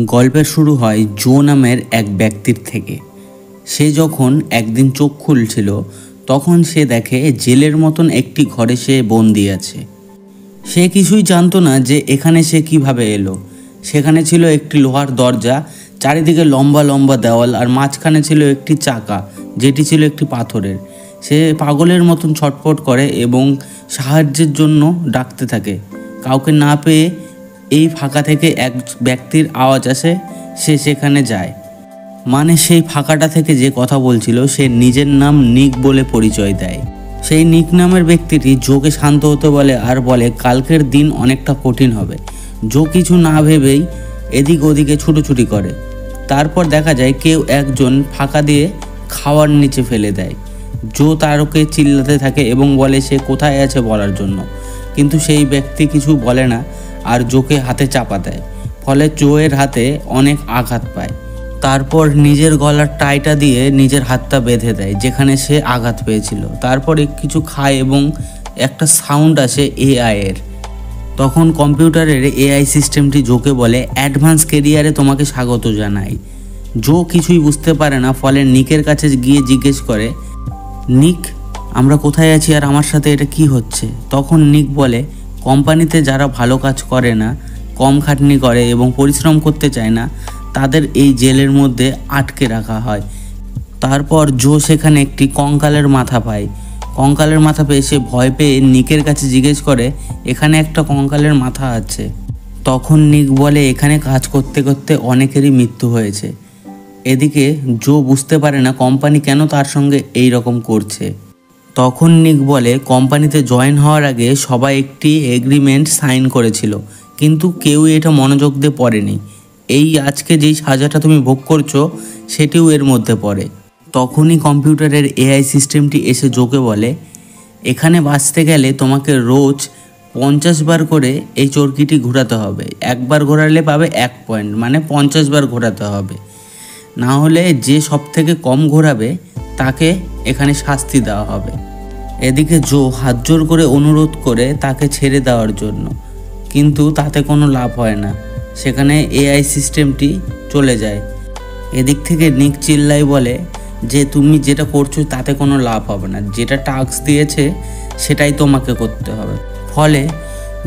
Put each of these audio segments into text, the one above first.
গল্পের শুরু হয় জো নামের এক ব্যক্তির থেকে। সে যখন একদিন চোখ খুলছিল তখন সে দেখে জেলের মতন একটি ঘরে সে বন্দি আছে। সে কিছুই জানতো না যে এখানে সে কিভাবে এলো। সেখানে ছিল একটি লোহার দরজা, চারিদিকে লম্বা লম্বা দেওয়াল, আর মাঝখানে ছিল একটি চাকা যেটি ছিল একটি পাথরের। সে পাগলের মতন ছটফট করে এবং সাহায্যের জন্য ডাকতে থাকে। কাউকে না পেয়ে এই ফাঁকা থেকে এক ব্যক্তির আওয়াজ আসে। সে সেখানে যায়, মানে সেই ফাঁকাটা থেকে যে কথা বলছিল সে নিজের নাম নিক বলে পরিচয় দেয়। সেই নিক নামের ব্যক্তিটি জোকে শান্ত হতে বলে আর বলে কালকের দিন অনেকটা কঠিন হবে। জো কিছু না ভেবেই এদিক ওদিকে ছুটোছুটি করে। তারপর দেখা যায় কেউ একজন ফাঁকা দিয়ে খাওয়ার নিচে ফেলে দেয়। জো তারকে চিল্লাতে থাকে এবং বলে সে কোথায় আছে বলার জন্য, কিন্তু সেই ব্যক্তি কিছু বলে না আর জোকে হাতে চাপা দেয়। ফলে জোয়ের হাতে অনেক আঘাত পায়। তারপর নিজের গলার টাইটা দিয়ে নিজের হাতটা বেঁধে দেয় যেখানে সে আঘাত পেয়েছিল। তারপরে কিছু খায় এবং একটা সাউন্ড আসে এআই এর। তখন কম্পিউটারের এআই সিস্টেমটি জোকে বলে অ্যাডভান্স কেরিয়ারে তোমাকে স্বাগত জানাই। জো কিছুই বুঝতে পারে না, ফলে নিকের কাছে গিয়ে জিজ্ঞেস করে, নিক, আমরা কোথায় আছি আর আমার সাথে এটা কি হচ্ছে? তখন নিক বলে কোম্পানিতে যারা ভালো কাজ করে না, কম খাটনি করে এবং পরিশ্রম করতে চায় না, তাদের এই জেলের মধ্যে আটকে রাখা হয়। তারপর জো সেখানে একটি কঙ্কালের মাথা পায়। কঙ্কালের মাথা পেয়ে সে ভয় পেয়ে নিকের কাছে জিজ্ঞেস করে এখানে একটা কঙ্কালের মাথা আছে। তখন নিক বলে এখানে কাজ করতে করতে অনেকেরই মৃত্যু হয়েছে। এদিকে জো বুঝতে পারে না কোম্পানি কেন তার সঙ্গে এই রকম করছে। তখন নিক বলে কোম্পানিতে জয়েন হওয়ার আগে সবাই একটি এগ্রিমেন্ট সাইন করেছিল, কিন্তু কেউ এটা মনোযোগ দিয়ে পড়েনি। এই আজকে যেই সাজাটা তুমি ভোগ করছো সেটিও এর মধ্যে পড়ে। তখনই কম্পিউটারের এআই সিস্টেমটি এসে জোকে বলে এখানে বাঁচতে গেলে তোমাকে রোজ 50 বার করে এই চরকিটি ঘোরাতে হবে। একবার ঘোরালে পাবে 1 পয়েন্ট, মানে 50 বার ঘোরাতে হবে। না হলে যে সব থেকে কম ঘোরাবে তাকে এখানে শাস্তি দেওয়া হবে। এদিকে জো হাত জোর করে অনুরোধ করে তাকে ছেড়ে দেওয়ার জন্য, কিন্তু তাতে কোনো লাভ হয় না। সেখানে এআই সিস্টেমটি চলে যায়। এদিক থেকে নিক চিল্লাই বলে যে তুমি যেটা করছো তাতে কোনো লাভ হবে না, যেটা টাস্ক দিয়েছে সেটাই তোমাকে করতে হবে। ফলে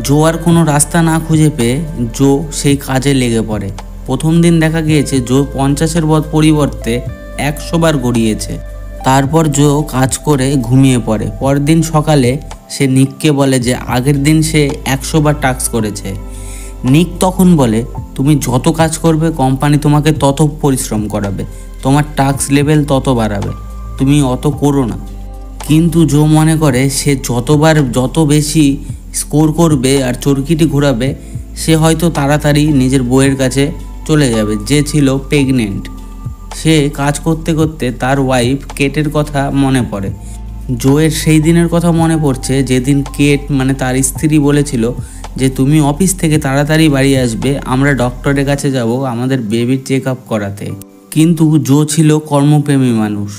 জো আর কোনো রাস্তা না খুঁজে পেয়ে জো সেই কাজে লেগে পড়ে। প্রথম দিন দেখা গিয়েছে জো 50-এর পরিবর্তে 100 বার গড়িয়েছে। তারপর জো কাজ করে ঘুমিয়ে পড়ে। পরের দিন সকালে সে নিককে বলে যে আগের দিন সে 100 বার টাস্ক করেছে। নিক তখন বলে তুমি যত কাজ করবে কোম্পানি তোমাকে তত পরিশ্রম করাবে, তোমার টাস্ক লেভেল তত বাড়াবে, তুমি অত করো না। কিন্তু জো মনে করে সে যত বেশি স্কোর করবে আর চরকিটি ঘোরাবে সে হয়তো তাড়াতাড়ি নিজের বউয়ের কাছে চলে যাবে, যে ছিল প্রেগনেন্ট। সে কাজ করতে করতে তার ওয়াইফ কেটের কথা মনে পড়ে। জোয়ের সেই দিনের কথা মনে পড়ছে যেদিন কেট মানে তার স্ত্রী বলেছিল যে তুমি অফিস থেকে তাড়াতাড়ি বাড়ি আসবে, আমরা ডক্টরের কাছে যাব আমাদের বেবির চেক আপ করাতে। কিন্তু জো ছিল কর্মপ্রেমী মানুষ,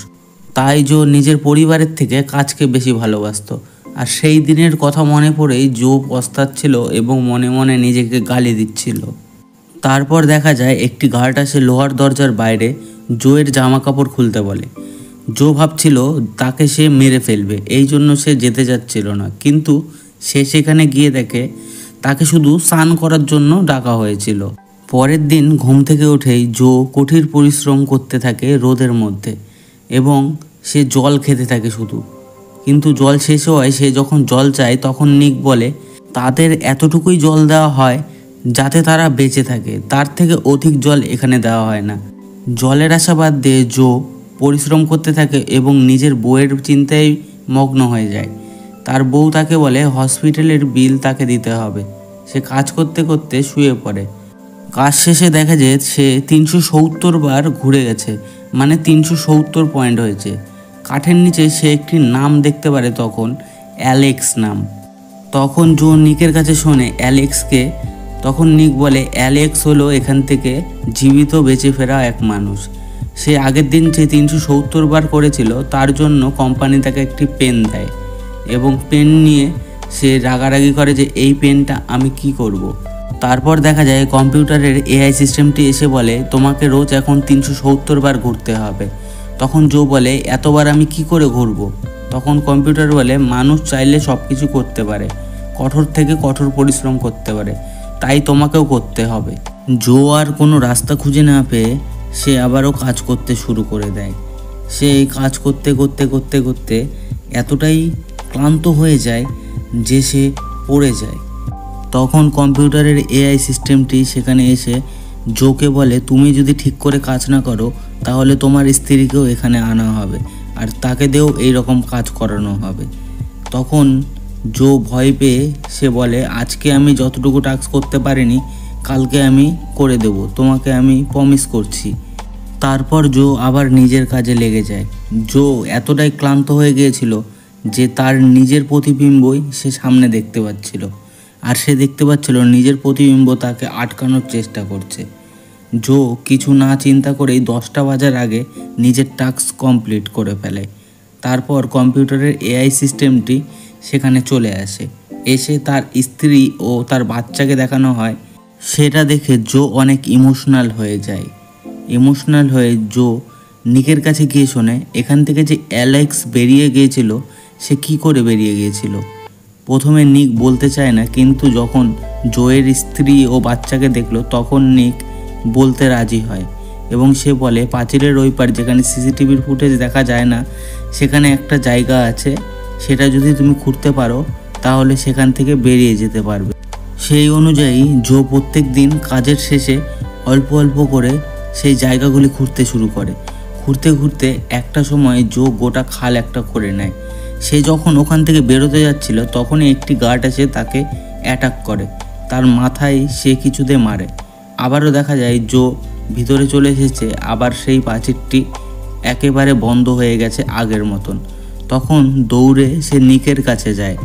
তাই জো নিজের পরিবারের থেকে কাজকে বেশি ভালোবাসতো। আর সেই দিনের কথা মনে পড়েই জো পস্তাচ্ছিল এবং মনে মনে নিজেকে গালি দিচ্ছিল। তারপর দেখা যায় একটি গার্ড আসে লোহার দরজার বাইরে জোয়ের জামা কাপড় খুলতে বলে। জো ভাবছিল তাকে সে মেরে ফেলবে, এই জন্য সে যেতে যাচ্ছিল না। কিন্তু সে সেখানে গিয়ে দেখে তাকে শুধু স্নান করার জন্য ডাকা হয়েছিল। পরের দিন ঘুম থেকে উঠেই জো কঠিন পরিশ্রম করতে থাকে রোদের মধ্যে এবং সে জল খেতে থাকে শুধু। কিন্তু জল শেষ হওয়ায় সে যখন জল চায় তখন নিক বলে তাদের এতটুকুই জল দেওয়া হয় যাতে তারা বেঁচে থাকে, তার থেকে অধিক জল এখানে দেওয়া হয় না। জলের আশাবাদ দিয়ে জো পরিশ্রম করতে থাকে এবং নিজের বউয়ের চিন্তায় মগ্ন হয়ে যায়। তার বউ তাকে বলে হসপিটালের বিল তাকে দিতে হবে। সে কাজ করতে করতে শুয়ে পড়ে। কাজ শেষে দেখা যায় সে 370 বার ঘুরে গেছে, মানে 370 পয়েন্ট হয়েছে। কাঠের নিচে সে একটি নাম দেখতে পারে, তখন অ্যালেক্স নাম। তখন জো নিকের কাছে শোনে অ্যালেক্সকে। তখন নিক বলে অ্যালেক্স হলো এখান থেকে জীবিত বেঁচে ফেরা এক মানুষ। সে আগের দিন যে 370 বার করেছিল তার জন্য কোম্পানি তাকে একটি পেন দেয় এবং পেন নিয়ে সে রাগারাগি করে যে এই পেনটা আমি কি করব। তারপর দেখা যায় কম্পিউটারের এআই সিস্টেমটি এসে বলে তোমাকে রোজ এখন 370 বার ঘুরতে হবে। তখন জো বলে এতবার আমি কি করে ঘুরবো? তখন কম্পিউটার বলে মানুষ চাইলে সব কিছু করতে পারে, কঠোর থেকে কঠোর পরিশ্রম করতে পারে, তাই তোমাকেও করতে হবে। জো আর কোনো রাস্তা খুঁজে না পেয়ে সে আবারও কাজ করতে শুরু করে দেয়। সে এই কাজ করতে করতে করতে করতে এতটাই ক্লান্ত হয়ে যায় যে সে পড়ে যায়। তখন কম্পিউটারের এআই সিস্টেমটি সেখানে এসে জোকে বলে তুমি যদি ঠিক করে কাজ না করো তাহলে তোমার স্ত্রীকেও এখানে আনা হবে আর তাকে দিয়েও এইরকম কাজ করানো হবে। তখন জো ভয় পেয়ে সে বলে আজকে আমি যতটুকু টাস্ক করতে পারিনি কালকে আমি করে দেব, তোমাকে আমি প্রমিস করছি। তারপর জো আবার নিজের কাজে লেগে যায়। জো এতটাই ক্লান্ত হয়ে গিয়েছিল যে তার নিজের প্রতিবিম্বই সে সামনে দেখতে পাচ্ছিল, আর সে দেখতে পাচ্ছিল নিজের প্রতিবিম্ব তাকে আটকানোর চেষ্টা করছে। জো কিছু না চিন্তা করেই 10টা বাজার আগে নিজের টাস্ক কমপ্লিট করে ফেলে। তারপর কম্পিউটারের এআই সিস্টেমটি সেখানে চলে আসে, এসে তার স্ত্রী ও তার বাচ্চাকে দেখানো হয়। সেটা দেখে জো অনেক ইমোশনাল হয়ে যায়। ইমোশনাল হয়ে জো নিকের কাছে গিয়ে শোনে এখান থেকে যে অ্যালেক্স বেরিয়ে গিয়েছিল সে কি করে বেরিয়ে গিয়েছিল। প্রথমে নিক বলতে চায় না, কিন্তু যখন জোয়ের স্ত্রী ও বাচ্চাকে দেখলো তখন নিক বলতে রাজি হয় এবং সে বলে পাঁচিলের ওই পার যেখানে সিসিটিভির ফুটেজ দেখা যায় না সেখানে একটা জায়গা আছে, সেটা যদি তুমি খুঁড়তে পারো তাহলে সেখান থেকে বেরিয়ে যেতে পারবে। সেই অনুযায়ী জো প্রত্যেক দিন কাজের শেষে অল্প অল্প করে সেই জায়গাগুলি খুঁড়তে শুরু করে। ঘুরতে ঘুরতে একটা সময় জো গোটা খাল একটা করে নেয়। সে যখন ওখান থেকে বেরোতে যাচ্ছিল তখনই একটি গার্ড এসে তাকে অ্যাটাক করে, তার মাথায় সে কিছুতে মারে। আবারও দেখা যায় জো ভিতরে চলে এসেছে, আবার সেই প্রাচীরটি একেবারে বন্ধ হয়ে গেছে আগের মতন। তখন দৌড়ে সে নিকের কাছে যায়,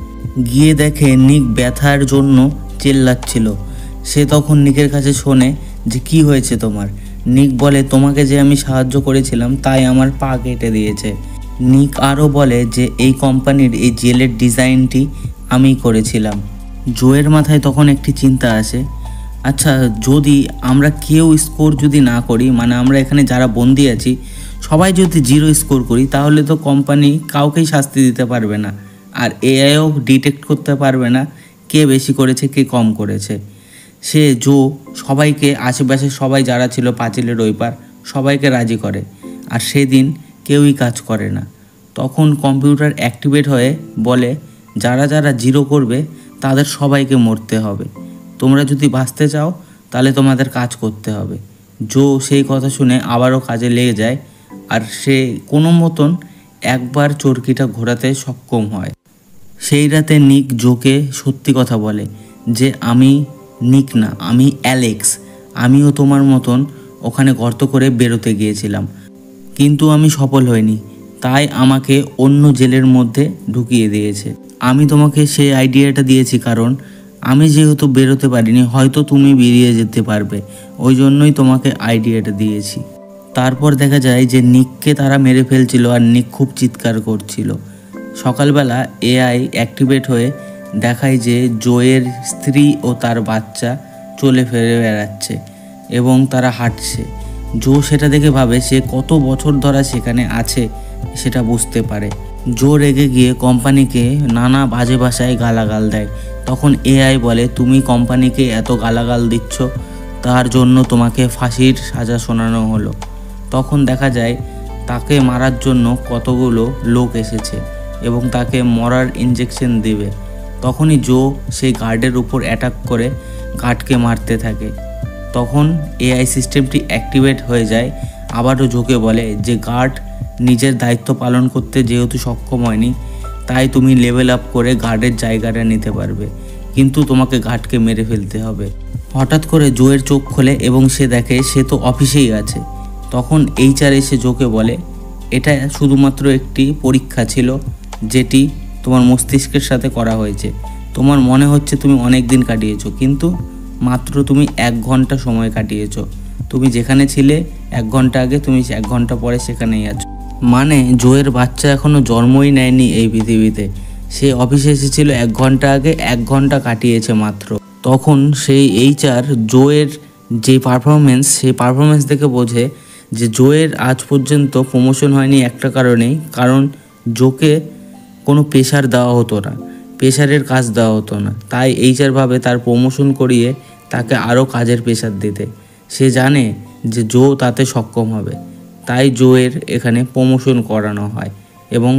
গিয়ে দেখে নিক ব্যথার জন্য চেল্লাচ্ছিল। সে তখন নিকের কাছে শোনে যে কি হয়েছে তোমার। নিক বলে তোমাকে যে আমি সাহায্য করেছিলাম তাই আমার পা কেটে দিয়েছে। নিক আরও বলে যে এই কোম্পানির এই জেলের ডিজাইনটি আমি করেছিলাম। জোয়ের মাথায় তখন একটি চিন্তা আসে, আচ্ছা যদি আমরা কেউ স্কোর যদি না করি, মানে আমরা এখানে যারা বন্দি আছি সবাই যদি 0 স্কোর করি তাহলে তো কোম্পানি কাউকেই শাস্তি দিতে পারবে না, আর এআইও ডিটেক্ট করতে পারবে না কে বেশি করেছে কে কম করেছে। সে জো সবাইকে, আশেপাশে সবাই যারা ছিল পাঁচিলের ওই পার সবাইকে রাজি করে, আর সেদিন কেউই কাজ করে না। তখন কম্পিউটার অ্যাক্টিভেট হয়ে বলে যারা যারা 0 করবে তাদের সবাইকে মরতে হবে, তোমরা যদি বাঁচতে চাও তাহলে তোমাদের কাজ করতে হবে। জো সেই কথা শুনে আবারও কাজে লেগে যায়, আর সে কোনো মতন একবার চরকিটা ঘোরাতে সক্ষম হয়। সেই রাতে নিক জোকে সত্যি কথা বলে যে আমি নিক না, আমি অ্যালেক্স, আমিও তোমার মতন ওখানে গর্ত করে বেরোতে গিয়েছিলাম, কিন্তু আমি সফল হইনি, তাই আমাকে অন্য জেলের মধ্যে ঢুকিয়ে দিয়েছে। আমি তোমাকে সেই আইডিয়াটা দিয়েছি কারণ আমি যেহেতু বেরোতে পারিনি, হয়তো তুমি বেরিয়ে যেতে পারবে, ওই জন্যই তোমাকে আইডিয়াটা দিয়েছি। তারপর দেখা যায় যে নিককে তারা মেরে ফেলছিল আর নিক খুব চিৎকার করছিল। সকালবেলা এআই অ্যাক্টিভেট হয়ে দেখায় যে জোয়ের স্ত্রী ও তার বাচ্চা চলে ফিরে বেড়াচ্ছে এবং তারা হাঁটছে। জো সেটা দেখে ভাবে সে কত বছর ধরে সেখানে আছে সেটা বুঝতে পারে। জো রেগে গিয়ে কোম্পানিকে নানা বাজে ভাষায় গালাগাল দেয়। তখন এআই বলে তুমি কোম্পানিকে এত গালাগাল দিচ্ছ, তার জন্য তোমাকে ফাঁসির সাজা শোনানো হলো। তখন দেখা যায় তাকে মারার জন্য কতগুলো লোক এসেছে এবং তাকে মরার ইঞ্জেকশন দেবে। তখনই জো সেই গার্ডের উপর অ্যাটাক করে গার্ডকে মারতে থাকে। তখন এআই সিস্টেমটি অ্যাক্টিভেট হয়ে যায়। আবারও জোকে বলে যে গার্ড নিজের দায়িত্ব পালন করতে যেহেতু সক্ষম হয়নি, তাই তুমি লেভেল আপ করে গার্ডের জায়গাটা নিতে পারবে, কিন্তু তোমাকে গার্ডকে মেরে ফেলতে হবে। হঠাৎ করে জোয়ের চোখ খোলে এবং সে দেখে সে তো অফিসেই আছে। তখন এইচআর এসে জোকে বলে এটা শুধুমাত্র একটি পরীক্ষা ছিল যেটি তোমার মস্তিষ্কের সাথে করা হয়েছে। তোমার মনে হচ্ছে তুমি অনেক দিন কাটিয়েছো, কিন্তু মাত্র তুমি 1 ঘন্টা সময় কাটিয়েছো। তুমি যেখানে ছিলে 1 ঘন্টা আগে, তুমি 1 ঘন্টা পরে সেখানেই আছো। মানে জোয়ের বাচ্চা এখনও জন্মই নেয়নি এই পৃথিবীতে। সে অফিসে এসেছিল 1 ঘন্টা আগে, 1 ঘন্টা কাটিয়েছে মাত্র। তখন সেই HR জোয়ের যে পারফরমেন্স, সেই পারফরমেন্স দেখে বোঝে যে জোয়ের আজ পর্যন্ত প্রমোশন হয়নি একটা কারণেই, কারণ জোকে কোনো প্রেশার দেওয়া হতো না, প্রেশারের কাজ দেওয়া হতো না। তাই HR ভাবে তার প্রমোশন করিয়ে তাকে আরও কাজের প্রেশার দিতে। সে জানে যে জো তাতে সক্ষম হবে, তাই জোয়ের এখানে প্রমোশন করানো হয় এবং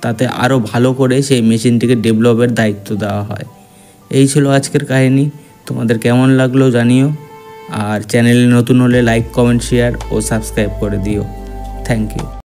তাতে আরও ভালো করে সেই মেশিনটিকে ডেভেলপের দায়িত্ব দেওয়া হয়। এই ছিল আজকের কাহিনী। তোমাদের কেমন লাগলো জানিও, আর চ্যানেলে নতুন হলে লাইক, কমেন্ট, শেয়ার ও সাবস্ক্রাইব করে দিও। Thank you.